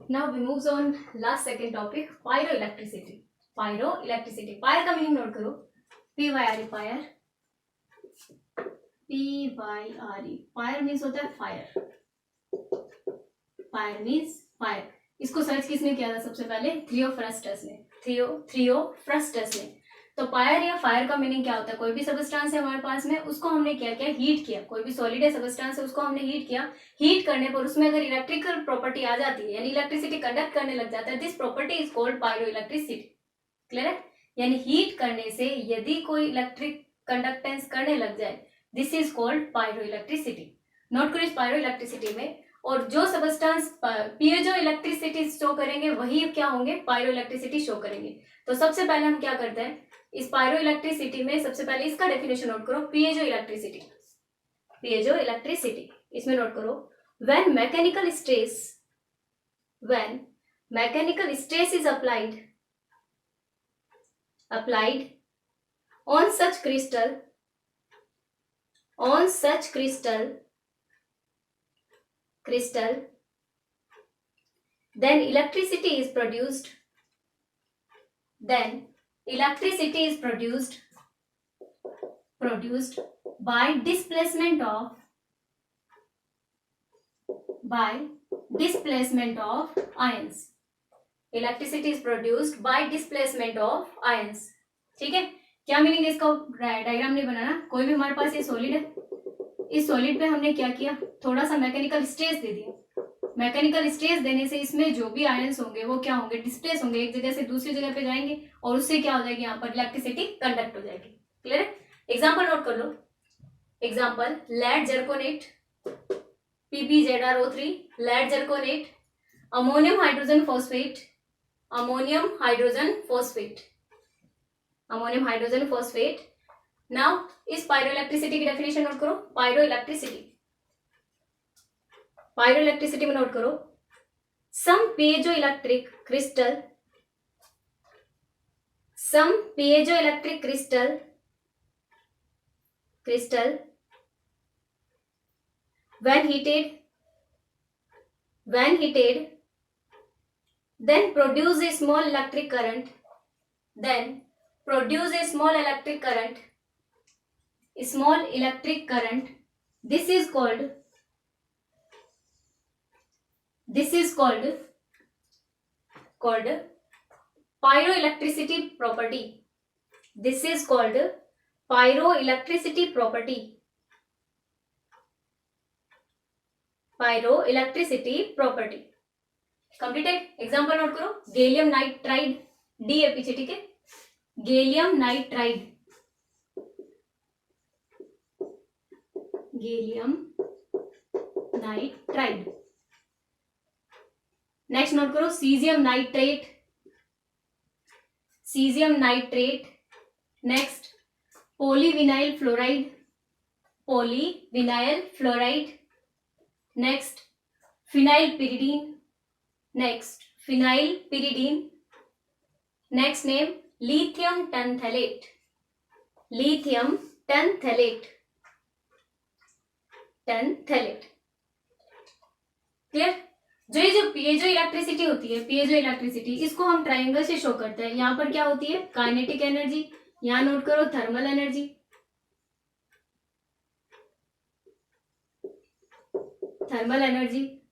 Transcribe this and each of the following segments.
Now we moves on last second topic, pyroelectricity. Pyroelectricity. Pyre का meaning note करो. P-Y-R-E pyre. P-Y-R-E. Pyre means होता है fire. Pyre means fire. इसको search किसने किया था सबसे पहले? थियोफ्रस्टस ने. थियोफ्रस्टस ने. तो पायर या फायर का मीनिंग क्या होता है? कोई भी सबस्टांस है हमारे पास में, उसको हमने क्या किया? हीट किया. कोई भी सॉलिड है, सबस्टांस है, उसको हमने हीट किया. हीट करने पर उसमें अगर इलेक्ट्रिकल प्रॉपर्टी आ जाती है, यानी इलेक्ट्रिसिटी कंडक्ट करने लग जाता है, this property is called pyroelectricity. Clear है? यानी हीट करने से यदि कोई इलेक्ट्रिक कंडक्टेंस करने लग जाए, this is called pyroelectricity. Note करो इस पायरोइलेक्ट्रिसिटी में, और जो सबस्टांस पीएजो इलेक्ट्रिसिटी शो करेंगे वही क्या होंगे? पायरोइलेक्ट्रिसिटी शो करेंगे. तो सबसे पहले हम क्या करते हैं इस पायरो इलेक्ट्रिसिटी में? सबसे पहले इसका डेफिनेशन नोट करो. पीएजो इलेक्ट्रिसिटी. पीएजो इलेक्ट्रिसिटी इसमें नोट करो, when mechanical stress is applied on such crystal, then electricity is produced by displacement of ions. Electricity is produced by displacement of ions. ठीक है? क्या मीनिंग है इसका? डायग्राम नहीं बनाना. कोई भी हमारे पास ये सॉलिड है, इस सॉलिड पे हमने क्या किया? थोड़ा सा मैकेनिकल स्ट्रेस दे दिया. मैकेनिकल स्ट्रेस देने से इसमें जो भी आयंस होंगे वो क्या होंगे? डिस्प्लेस होंगे, एक जगह से दूसरी जगह पे जाएंगे, और उससे क्या हो जाएगी? यहाँ पर इलेक्ट्रिसिटी कंडक्ट हो जाएगी. क्लियर है? एग्जाम्पल नोट कर लो. Example, lead zirconate, PbZrO3, lead zirconate, ammonium hydrogen phosphate. Now इस पायरोइलेक्ट्रिसिटी की डेफिनेशन नोट करो. पायरोइलेक्ट्रिसिटी में नोट करो, some piezoelectric crystal when heated then produce a small electric current. This is called pyroelectricity property. This is called pyroelectricity property. Completed. Example note करो, gallium nitride, डी है पीछे. ठीक है? Gallium nitride. नेक्स्ट नोट करो, caesium nitrate. Next polyvinyl fluoride. Next phenyl pyridine. Next name lithium tantalate. Clear? जो piezo electricity होती है, इसको हम ट्राइंगल से शो करते हैं. यहाँ पर क्या होती है? Kinetic energy. यहाँ नोट करो थर्मल एनर्जी.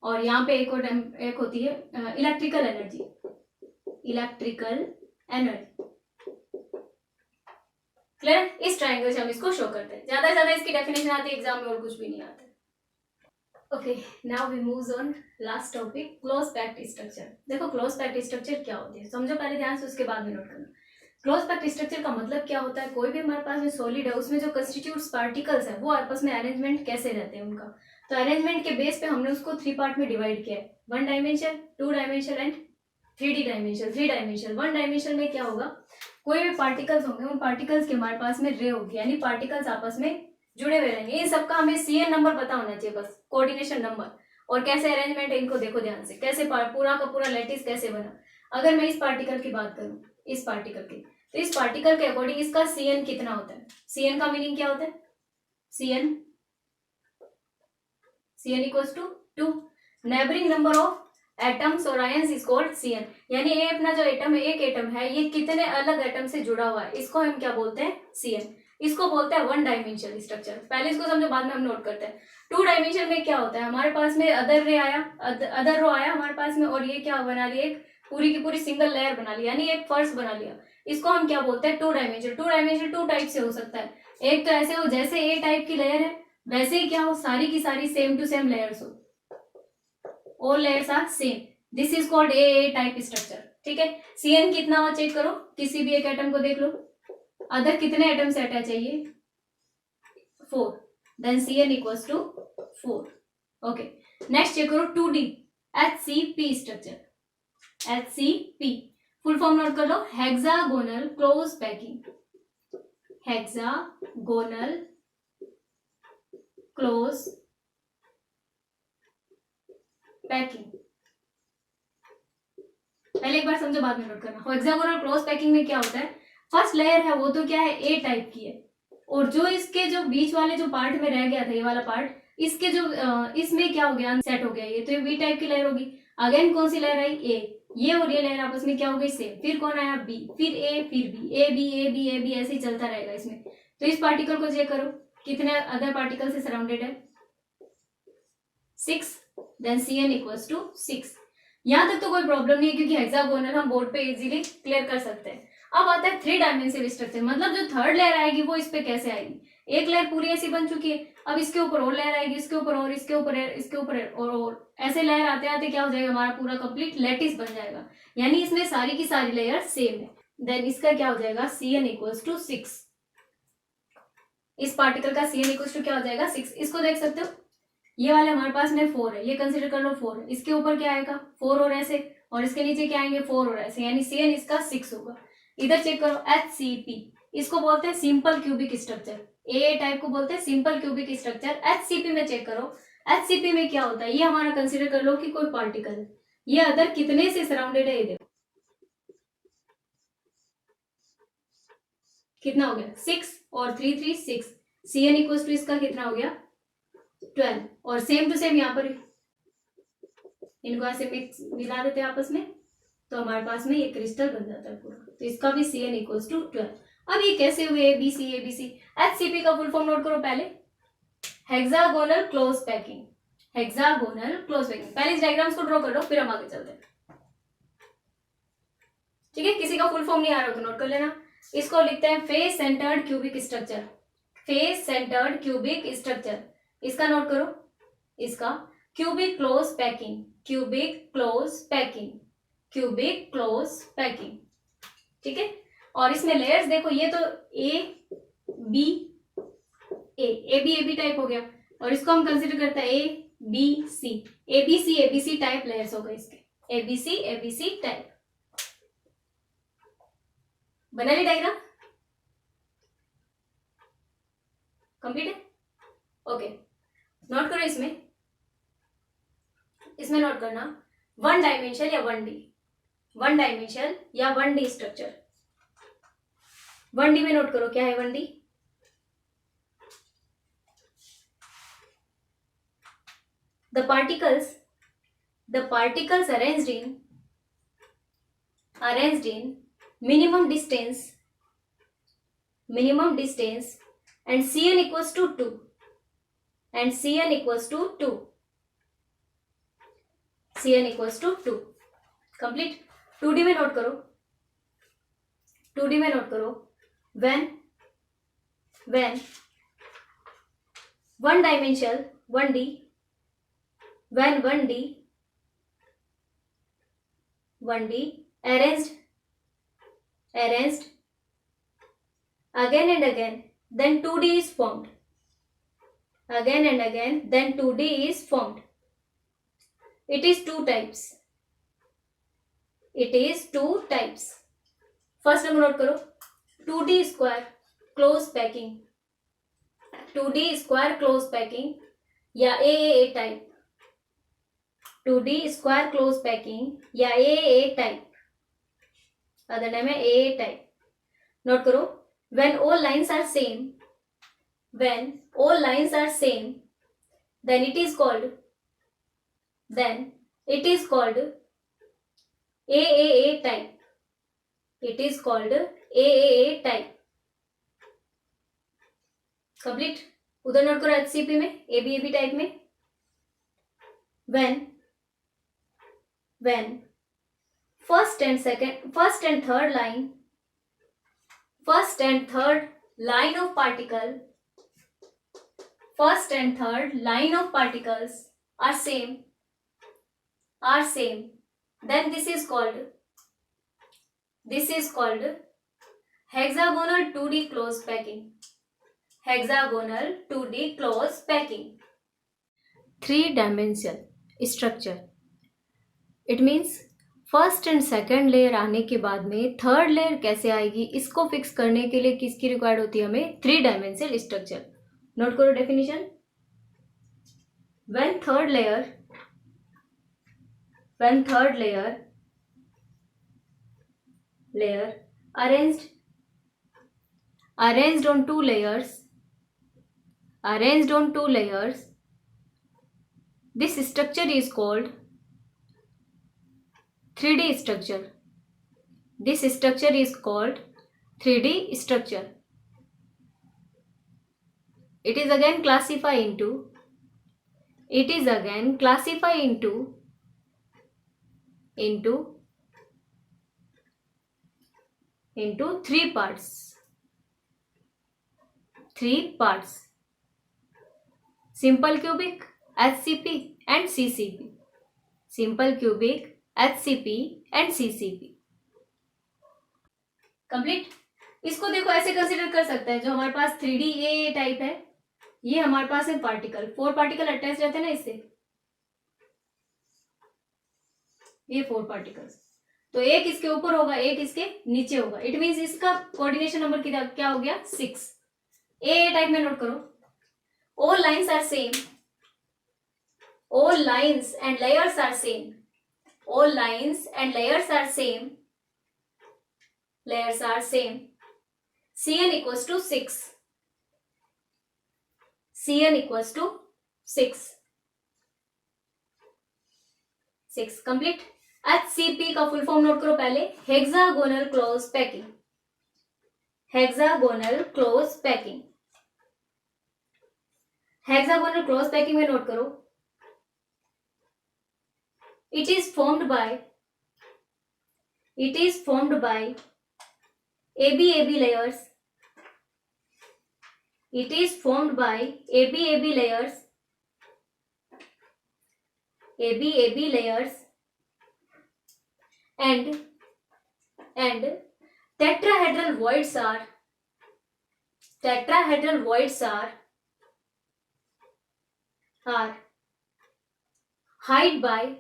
और यहाँ पे एक होती है इलेक्ट्रिकल एनर्जी. क्लियर? इस ट्राइंगल से हम इसको शो करते हैं. ज्यादा से ज्यादा इसकी डेफिनेशन आती है एग्जाम में, और कुछ भी नहीं आता. Okay, now we move on last topic, close packed structure. देखो क्लोज पैक्ड स्ट्रक्चर क्या होती है समझो पहले ध्यान से, उसके बाद में नोट करना. क्लोज पैक्ड स्ट्रक्चर का मतलब क्या होता है? कोई भी हमारे पास में सॉलिड है, उसमें जो कंस्टिट्यूट्स पार्टिकल्स है वो आपस में अरेंजमेंट कैसे रहते हैं उनका. तो अरेंजमेंट के बेस पे हमने उसको 3 पार्ट में डिवाइड किया है. 1 dimension, 2 dimension and 3D dimension. 3 dimension. 1 dimension में क्या होगा? कोई भी पार्टिकल्स होंगे, उन पार्टिकल्स के हमारे पास में रे होगी, यानी पार्टिकल्स आपस में जुड़े हुए रहेंगे. इन सबका हमें CN नंबर पता होना चाहिए, बस कोऑर्डिनेशन नंबर. और कैसे अरेंजमेंट है इनको देखो ध्यान से, कैसे पूरा का पूरा लैटिस कैसे बना. अगर मैं इस पार्टिकल की बात करूं, इस पार्टिकल की, तो इस पार्टिकल के अकॉर्डिंग इसका CN कितना होता है? CN का मीनिंग क्या होता है? CN equals to 2. Neighbouring number of atoms और आयंस इज कॉल्ड Cn। यानी ये अपना जो एटम है, एक एटम है, ये कितने अलग एटम से जुड़ा हुआ है, इसको हम क्या बोलते हैं? Cn। इसको बोलते हैं वन डायमेंशनल स्ट्रक्चर। पहले इसको समझो, बाद में हम नोट करते हैं। टू डायमेंशन में क्या होता है, हमारे पास में अदर रे आया, अदर रो आया हमारे पास में, और ये क्या बना लिया, एक पूरी की पूरी सिंगल लेयर बना ली, यानी एक फर्श बना लिया। इसको हम क्या बोलते हैं? Two dimension. Two dimension two type से हो सकता है। एक तो ऐसे हो जैसे ए टाइप की लेयर है, वैसे ही क्या हो, सारी की सारी सेम टू सेम लेयर्स हो, all layers are same, this is called A type structure. ठीक है। Cn कितना हुआ चेक करो, किसी भी एक एटम को देख लो, अदर कितने एटम से अटैच है ये? 4, then Cn equals to 4। Okay, next check करो 2D HCP structure. HCP full form note कर लो, hexagonal close packing. Hexagonal close packing. पहले एक बार समझो, बाद में नोट करना। हेक्सागोनल क्लोज पैकिंग में क्या होता है, फर्स्ट लेयर है वो तो क्या है, ए टाइप की है, और जो इसके जो बीच वाले जो पार्ट में रह गया था, ये वाला पार्ट, इसके जो इसमें क्या हो गया, सेट हो गया, ये तो ये बी टाइप की लेयर होगी। अगेन कौन सी लेयर आई? ए। ये और ये लेयर आपस में क्या हो गई? सेम। फिर कौन आया? बी, फिर ए, फिर B, A B A B A B, ऐसे ही चलता रहेगा इसमें। तो इस पार्टिकल को चेक करो, कितने अदर पार्टिकल से सराउंडेड है? 6, देन Cn इक्वल्स टू 6। यहां तक तो कोई प्रॉब्लम नहीं है, क्योंकि हेक्सागोनल हम बोर्ड पे इजीली क्लियर कर सकते हैं। अब आता है थ्री डायमेंशनल स्ट्रक्चर, मतलब जो थर्ड लेयर आएगी वो इस पे कैसे आएगी? एक लेयर पूरी ऐसी बन चुकी है, अब इसके ऊपर और लेयर आएगी, इसके ऊपर और, इसके ऊपर इसके ऊपर और ऐसे लेयर आते आते क्या हो जाएगा, हमारा पूरा कंप्लीट लैटिस बन जाएगा। यानी इसमें सारी की सारी लेयर सेम है। देन इसका क्या हो जाएगा? Cn equals to 6। इस पार्टिकल का Cn इक्वल्स टू क्या हो जाएगा? 6। इसको देख सकते हो, ये वाले हमारे पास में 4 है, ये कंसिडर कर लो 4 है, इसके ऊपर क्या आएगा? 4 और ऐसे, और इसके नीचे क्या आएंगे? 4 और ऐसे, यानी Cn इसका 6 होगा। इधर चेक करो HCP, इसको बोलते हैं सिंपल क्यूबिक स्ट्रक्चर। ए टाइप को बोलते हैं सिंपल क्यूबिक स्ट्रक्चर। HCP में चेक करो, HCP में क्या होता है, ये हमारा कंसिडर कर लो कि कोई पार्टिकल है, ये अदर कितने से सराउंडेड है, ये देखो कितना हो गया? 6 और 3 3 6। Cn इक्वल्स टू इसका कितना हो गया? 12। और सेम टू सेम यहाँ पर इनको ऐसे मिक्स मिला देते हैं आपस में, तो हमारे पास में ये क्रिस्टल बन जाता है पूरा। तो इसका भी Cn इक्वल्स टू 12। अब ये कैसे हुए? ABC ABC। HCP का फुल फॉर्म नोट करो पहले, hexagonal close packing. Hexagonal close packing, पहले इस डायग्राम्स को ड्रॉ कर लो, फिर हम आगे चलते हैं। ठीक है, किसी का फुल फॉर्म नहीं आ रहा तो नोट कर लेना। इसको लिखते हैं face centred cubic structure. Face centred cubic structure, इसका नोट करो, इसका cubic close packing. Cubic close packing, cubic close packing. ठीक है, और इसमें लेयर्स देखो, ये तो A B A B type हो गया, और इसको हम कंसिडर करते हैं A B C type layers हो गए इसके, ए बी सी टाइप। बना ली डायग्राम? कंप्लीट है? ओके, नोट करो इसमें नोट करना वन डायमेंशन या 1D, वन डायमेंशन या 1D स्ट्रक्चर। 1D में नोट करो क्या है 1D? The particles arranged in minimum distance and Cn equals to 2 and Cn equals to 2 complete. 2D में नोट करो when one dimensional 1D when 1D arranged again and again, then 2D is formed. Again and again, then 2D is formed. It is two types. First number note करो, 2D square close packing, 2D square close packing या AAA type, 2D square close packing या AAA type, other name है AA type। Note करो, when all lines are same, then it is called It is called AAA type. It is called AAA type. Complete. उधर note करो HCP में ABAB type में. When first and third line of particles are same, then this is called hexagonal 2D close packing. Hexagonal 2D close packing. 3-dimensional structure. It means first and second layer आने के बाद में third layer कैसे आएगी, इसको fix करने के लिए किसकी रिक्वायर्ड होती है हमें? 3-dimensional structure. नोट करो definition. when third layer arranged on two layers, this structure is called 3D structure. This structure is called 3D structure. It is again classified into three parts. Simple cubic, HCP and CCP. Simple cubic, HCP and CCP. Complete. इसको देखो ऐसे consider कर सकते हैं, जो हमारे पास 3D A type है, ये हमारे पास है पार्टिकल, 4 पार्टिकल अटैच रहते हैं ना इससे, ये 4 पार्टिकल्स. तो एक इसके ऊपर होगा, एक इसके नीचे होगा. इट मीन्स इसका कोऑर्डिनेशन नंबर क्या हो गया? 6. ए टाइप में नोट करो. All lines are same. All lines and layers are same. Cn equals to 6. Cn equals to 6. 6 complete. HCP का फुल फॉर्म नोट करो पहले. Hexagonal close packing. Hexagonal close packing. Hexagonal close packing में note करो. It is formed by ABAB layers. It is formed by ABAB layers. And tetrahedral voids are hide by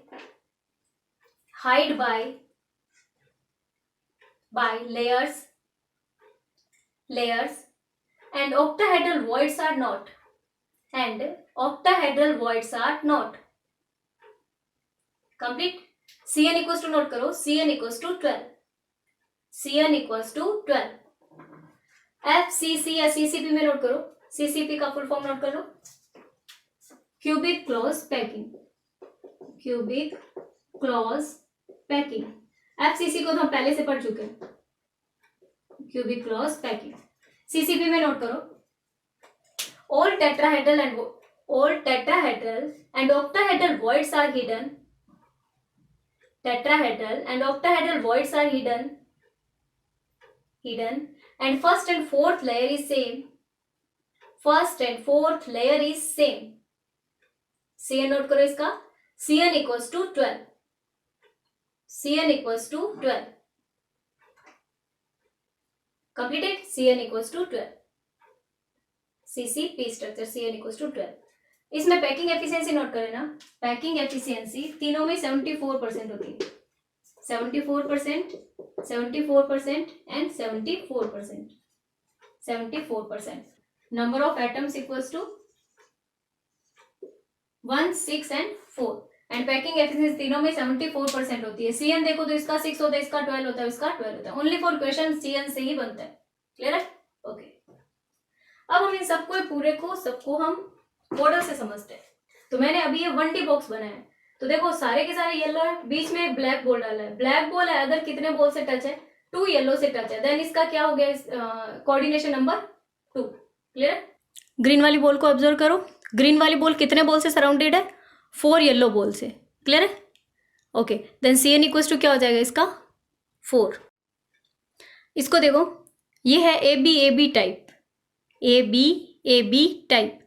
layers, and octahedral voids are not. Complete. Cn equals to note करो. Cn equals to 12. FCC या CCP में note करो. CCP का full form note कर लो. Cubic close packing. FCC को तो हम पहले से पढ़ चुके हैं. Cubic close packing. CCP में नोट करो. All tetrahedral and octahedral voids are hidden. And first and fourth layer is same. Cn note करो इसका. Cn equals to 12. Completed. Cn equals to 12. CCP structure. Cn equals to 12. इसमें packing efficiency note करें ना. Packing efficiency तीनों में 74% होती है. 74% and 74%. Number of atoms equals to 1, 6 and 4. And packing efficiency तीनों में 74% होती है. Cn देखो तो इसका 6 होता है, इसका 12 होता है, इसका 12 होता है. ओनली फॉर क्वेश्चन Cn से ही बनता है. क्लियर है? ओके. अब हम इन सबको हम मॉडल से समझते हैं. तो मैंने अभी ये 1D बॉक्स बनाया है, तो तो देखो सारे के सारे येलो है, बीच में एक ब्लैक बॉल डाला है, ब्लैक बॉल है, अगर कितने बॉल से टच है, 2 येलो से टच है, देन इसका क्या हो गया, कोऑर्डिनेशन नंबर 2। क्लियर है? ग्रीन वाली बॉल को ऑब्जर्व करो, ग्रीन वाली बॉल कितने बॉल से सराउंडेड है, 4 येलो बॉल से। क्लियर है? Okay, then CN equals to क्या हो जाएगा इसका, 4। इसको देखो, ये है AB टाइप, AB टाइप,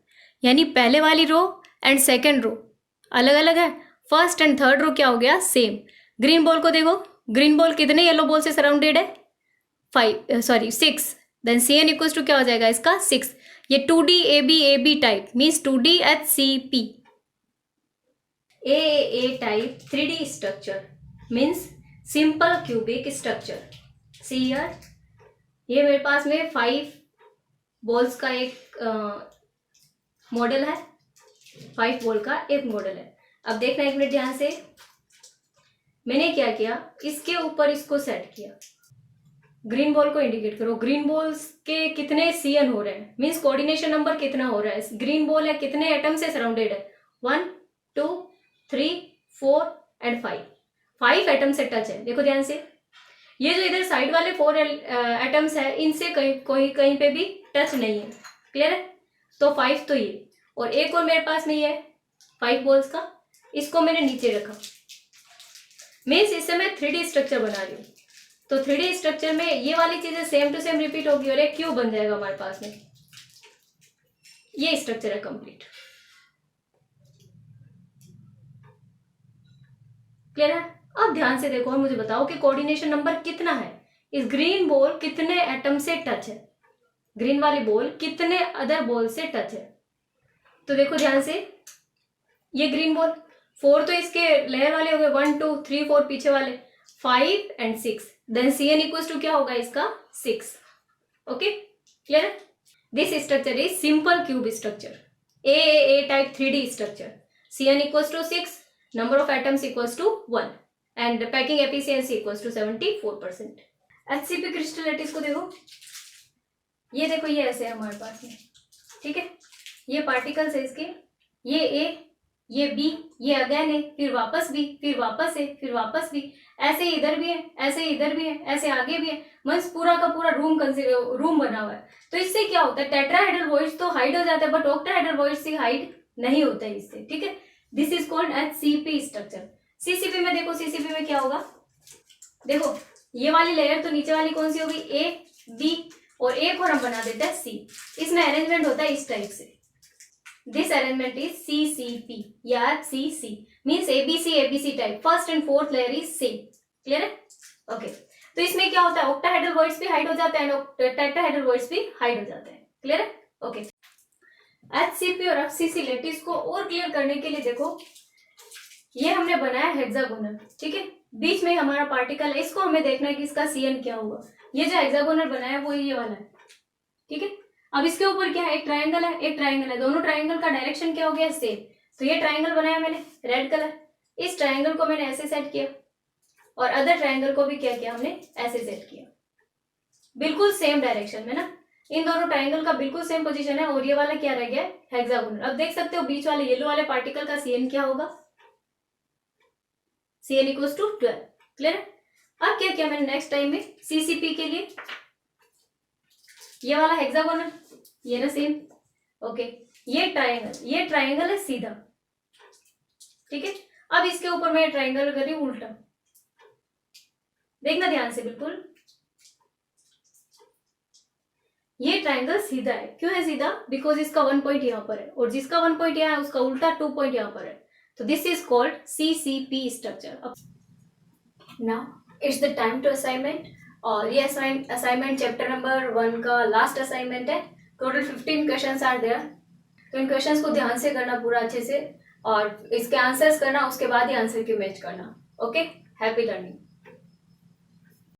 यानी पहले वाली रो एंड सेकेंड रो अलग अलग है, फर्स्ट एंड थर्ड रो क्या हो गया, सेम। ग्रीन बॉल को देखो, ग्रीन बॉल कितने येलो बॉल से सराउंडेड है, 6। देन CN इक्वल्स टू क्या हो जाएगा इसका, 6। ये 2D AB type means 2D HCP। AAA type 3D structure means simple cubic structure. See here, ये मेरे पास में 5 बॉल्स का एक मॉडल है, 5 बॉल का एक मॉडल है। अब देखना एक मिनट ध्यान से, मैंने क्या किया, इसके ऊपर इसको सेट किया। ग्रीन बॉल को इंडिकेट करो, ग्रीन बॉल्स के कितने CN हो रहे हैं, मीन्स कोऑर्डिनेशन नंबर कितना हो रहा है। ग्रीन बॉल है कितने एटम से सराउंडेड है, 1 2 3 4 एंड 5 एटम से टच है। देखो ध्यान से, ये जो इधर साइड वाले 4 एटम्स है, इनसे कहीं पे भी टच नहीं है। क्लियर है? तो 5 तो ये, और एक और मेरे पास में ये है 5 बॉल्स का, इसको मैंने नीचे रखा, मीन्स इससे मैं 3D स्ट्रक्चर बना रही हूँ। तो 3D स्ट्रक्चर में ये वाली चीजें सेम टू सेम रिपीट होगी और एक क्यूब बन जाएगा हमारे पास में। ये स्ट्रक्चर है कंप्लीट। क्लियर है? अब ध्यान से देखो और मुझे बताओ कि कोऑर्डिनेशन नंबर कितना है, इस ग्रीन बॉल कितने एटम से टच है, ग्रीन वाली बॉल कितने अदर बॉल से टच है। तो देखो ध्यान से, ये ग्रीन बॉल 4 तो इसके लेयर वाले हो गए, 1 2 3 4 पीछे वाले 5 and 6, then CN equals to क्या होगा इसका, 6। ओके, क्लियर है? This structure is simple cube structure, AAA type 3D structure. CN equals to 6, number of atoms equals to 1 and packing efficiency equals to 74%। HCP crystal lattice को देखो, ये देखो, ये ऐसे है हमारे पास में। ठीक है, ये पार्टिकल्स है इसके, ये A, ये B, ये अगेन है, फिर वापस B, फिर वापस है, फिर वापस B, ऐसे इधर भी है, ऐसे इधर भी है, ऐसे आगे भी है, मींस पूरा का पूरा रूम बना हुआ है। तो इससे क्या होता है, टेट्राहेड्रल वॉइड्स तो हाइड हो जाता है, बट ऑक्टाहेड्रल वॉइड्स से हाइड नहीं होता है इससे। ठीक है, this is called HCP structure. CCP में देखो, CCP में क्या होगा, देखो ये वाली लेयर तो नीचे वाली कौन सी होगी, A B, और एक और हम बना देते हैं C। इसमें अरेंजमेंट होता है इस टाइप से, दिस अरेंजमेंट इज CCP या CC means ABC type, first and fourth layer is same. Clear है? ओके, तो इसमें क्या होता है, ऑक्टाहेड्रल वॉइड्स भी हाइड हो जाते हैं, टेट्राहेड्रल वॉइड्स भी हाइड हो जाते हैं। क्लियर है? ओके, HCP और FCC लैटिस को और क्लियर करने के लिए देखो, ये हमने बनाया हेक्सागोनल। ठीक है, बीच में हमारा पार्टिकल है, इसको हमें देखना है कि इसका CN क्या होगा। ये जो हेक्सागोनल बनाया वो ये वाला है। ठीक है, अब इसके ऊपर क्या है, एक ट्रायंगल है, एक ट्रायंगल है, दोनों ट्रायंगल का डायरेक्शन क्या हो गया, सेम। तो ये ट्रायंगल बनाया मैंने रेड कलर, इस ट्रायंगल को मैंने ऐसे सेट किया और अदर ट्रायंगल को भी क्या किया हमने, ऐसे सेट किया, बिल्कुल सेम डायरेक्शन में ना। इन दोनों ट्रायंगल का बिल्कुल सेम पोजीशन है और ये वाला क्या रह गया, हेक्सागोनल। अब देख सकते हो बीच वाले येलो वाले पार्टिकल का CN क्या होगा, CN इक्वल्स टू 12। क्लियर है? अब क्या किया मैंने नेक्स्ट टाइम में CCP के लिए, ये वाला हेक्सागोनल, ये ना सेम। ओके, ये ट्रायंगल है सीधा। ठीक है, अब इसके ऊपर मैं ट्रायंगल कर रही हूं उल्टा, देखना ध्यान से बिल्कुल, ये ट्रायंगल सीधा है। क्यों है सीधा, बिकॉज इसका 1 पॉइंट यहाँ पर है और जिसका 1 पॉइंट यहाँ है उसका उल्टा 2 पॉइंट यहाँ पर है। तो this is called CCP structure. Now it's the time to assignment, और ये असाइनमेंट चैप्टर नंबर 1 का लास्ट असाइनमेंट है। टोटल 15 क्वेश्चंस आर देयर, तो इन क्वेश्चंस को ध्यान से करना पूरा अच्छे से, और इसके आंसर्स करना, उसके बाद ही आंसर की मैच करना। Okay, happy learning.